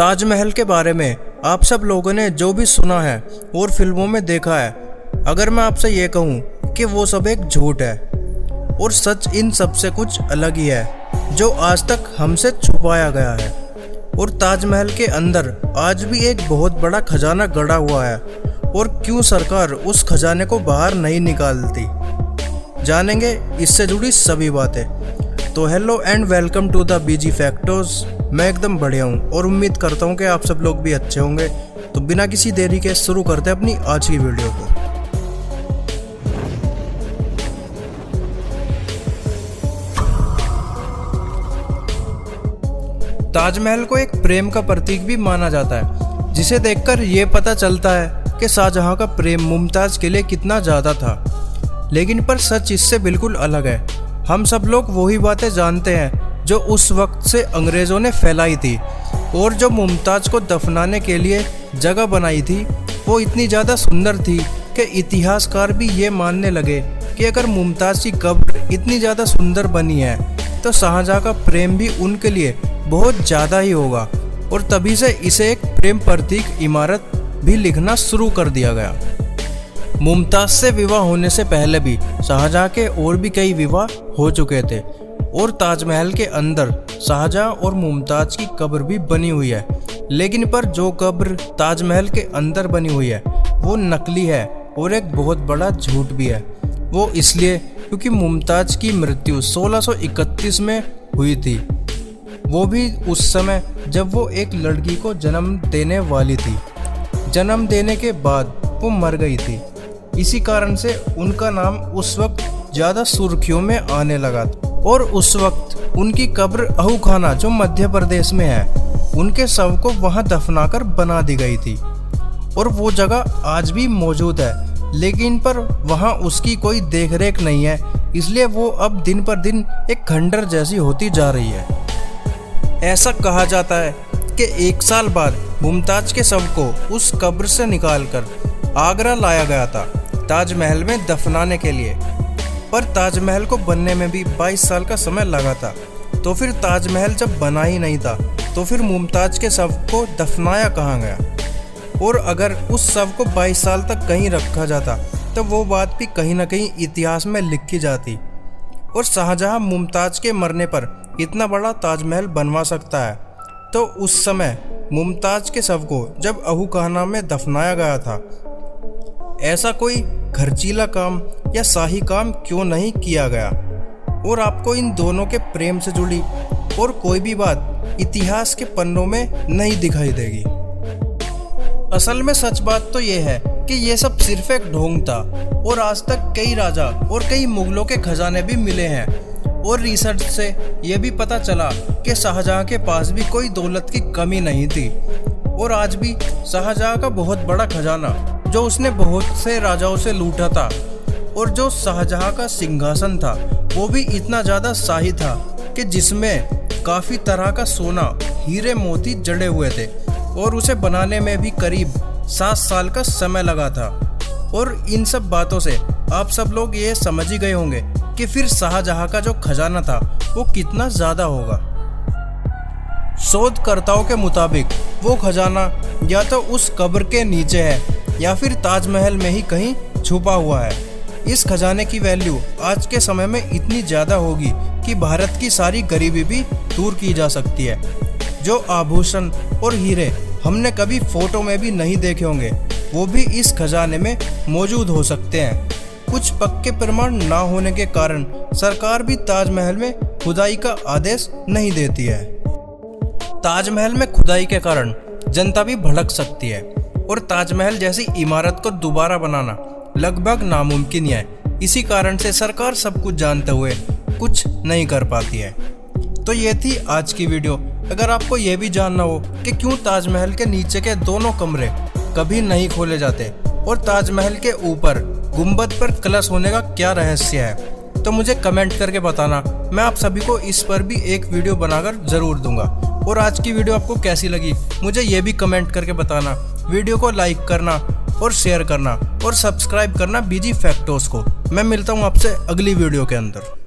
ताजमहल के बारे में आप सब लोगों ने जो भी सुना है और फिल्मों में देखा है, अगर मैं आपसे ये कहूँ कि वो सब एक झूठ है और सच इन सब से कुछ अलग ही है जो आज तक हमसे छुपाया गया है। और ताजमहल के अंदर आज भी एक बहुत बड़ा खजाना गड़ा हुआ है और क्यों सरकार उस खजाने को बाहर नहीं निकालती, जानेंगे इससे जुड़ी सभी बातें। तो hello and welcome to the BG factos. मैं एकदम बढ़िया हूँ और उम्मीद करता हूँ कि आप सब लोग भी अच्छे होंगे। तो बिना किसी देरी के शुरू करते हैं अपनी आज की वीडियो को। ताजमहल को एक प्रेम का प्रतीक भी माना जाता है, जिसे देखकर ये पता चलता है कि शाहजहां का प्रेम मुमताज के लिए कितना ज़्यादा था। लेकिन पर सच इससे बिल्कुल अलग है। हम सब लोग वही बातें जानते हैं जो उस वक्त से अंग्रेज़ों ने फैलाई थी और जो मुमताज को दफनाने के लिए जगह बनाई थी वो इतनी ज़्यादा सुंदर थी कि इतिहासकार भी ये मानने लगे कि अगर मुमताज की कब्र इतनी ज़्यादा सुंदर बनी है तो शाहजहां का प्रेम भी उनके लिए बहुत ज़्यादा ही होगा। और तभी से इसे एक प्रेम प्रतीक इमारत भी लिखना शुरू कर दिया गया। मुमताज से विवाह होने से पहले भी शाहजहां के और भी कई विवाह हो चुके थे और ताजमहल के अंदर शाहजहां और मुमताज की कब्र भी बनी हुई है। लेकिन पर जो कब्र ताजमहल के अंदर बनी हुई है वो नकली है और एक बहुत बड़ा झूठ भी है। वो इसलिए क्योंकि मुमताज की मृत्यु 1631 में हुई थी, वो भी उस समय जब वो एक लड़की को जन्म देने वाली थी। जन्म देने के बाद वो मर गई थी। इसी कारण से उनका नाम उस वक्त ज़्यादा सुर्खियों में आने लगा था। और उस वक्त उनकी कब्र अहूखाना जो मध्य प्रदेश में है, उनके शव को वहां दफनाकर बना दी गई थी और वो जगह आज भी मौजूद है। लेकिन पर वहां उसकी कोई देखरेख नहीं है, इसलिए वो अब दिन पर दिन एक खंडर जैसी होती जा रही है। ऐसा कहा जाता है कि 1 साल बाद मुमताज के शव को उस कब्र से निकालकर आगरा लाया गया था ताजमहल में दफनाने के लिए। पर ताजमहल को बनने में भी 22 साल का समय लगा था। तो फिर ताजमहल जब बना ही नहीं था तो फिर मुमताज के शव को दफनाया कहाँ गया? और अगर उस शव को 22 साल तक कहीं रखा जाता तो वो बात भी कहीं ना कहीं इतिहास में लिखी जाती। और शाहजहां मुमताज के मरने पर इतना बड़ा ताजमहल बनवा सकता है तो उस समय मुमताज के शव को जब अहूखाना में दफनाया गया था, ऐसा कोई खर्चीला काम या शाही काम क्यों नहीं किया गया? और आपको इन दोनों के प्रेम से जुड़ी और कोई भी बात इतिहास के पन्नों में नहीं दिखाई देगी। असल में सच बात तो ये है कि ये सब सिर्फ एक ढोंग था और आज तक कई राजा और कई मुगलों के खजाने भी मिले हैं। और रिसर्च से ये भी पता चला कि शाहजहां के पास भी कोई दौलत की कमी नहीं थी और आज भी शाहजहां का बहुत बड़ा खजाना जो उसने बहुत से राजाओं से लूटा था और जो शाहजहां का सिंहासन था वो भी इतना ज़्यादा शाही था कि जिसमें काफ़ी तरह का सोना, हीरे मोती जड़े हुए थे और उसे बनाने में भी करीब 7 साल का समय लगा था। और इन सब बातों से आप सब लोग ये समझ ही गए होंगे कि फिर शाहजहां का जो खजाना था वो कितना ज़्यादा होगा। शोधकर्ताओं के मुताबिक वो खजाना या तो उस कब्र के नीचे है या फिर ताजमहल में ही कहीं छुपा हुआ है। इस खजाने की वैल्यू आज के समय में इतनी ज़्यादा होगी कि भारत की सारी गरीबी भी दूर की जा सकती है। जो आभूषण और हीरे हमने कभी फोटो में भी नहीं देखे होंगे वो भी इस खजाने में मौजूद हो सकते हैं। कुछ पक्के प्रमाण ना होने के कारण सरकार भी ताजमहल में खुदाई का आदेश नहीं देती है। ताजमहल में खुदाई के कारण जनता भी भड़क सकती है और ताजमहल जैसी इमारत को दोबारा बनाना लगभग नामुमकिन है। इसी कारण से सरकार सब कुछ जानते हुए कुछ नहीं कर पाती है। तो ये थी आज की वीडियो। अगर आपको ये भी जानना हो कि क्यों ताजमहल के नीचे के दोनों कमरे कभी नहीं खोले जाते और ताजमहल के ऊपर गुंबद पर कलश होने का क्या रहस्य है, तो मुझे कमेंट करके बताना। मैं आप सभी को इस पर भी एक वीडियो बनाकर ज़रूर दूंगा। और आज की वीडियो आपको कैसी लगी मुझे ये भी कमेंट करके बताना। वीडियो को लाइक करना और शेयर करना और सब्सक्राइब करना बीजी फैक्टोज को। मैं मिलता हूँ आपसे अगली वीडियो के अंदर।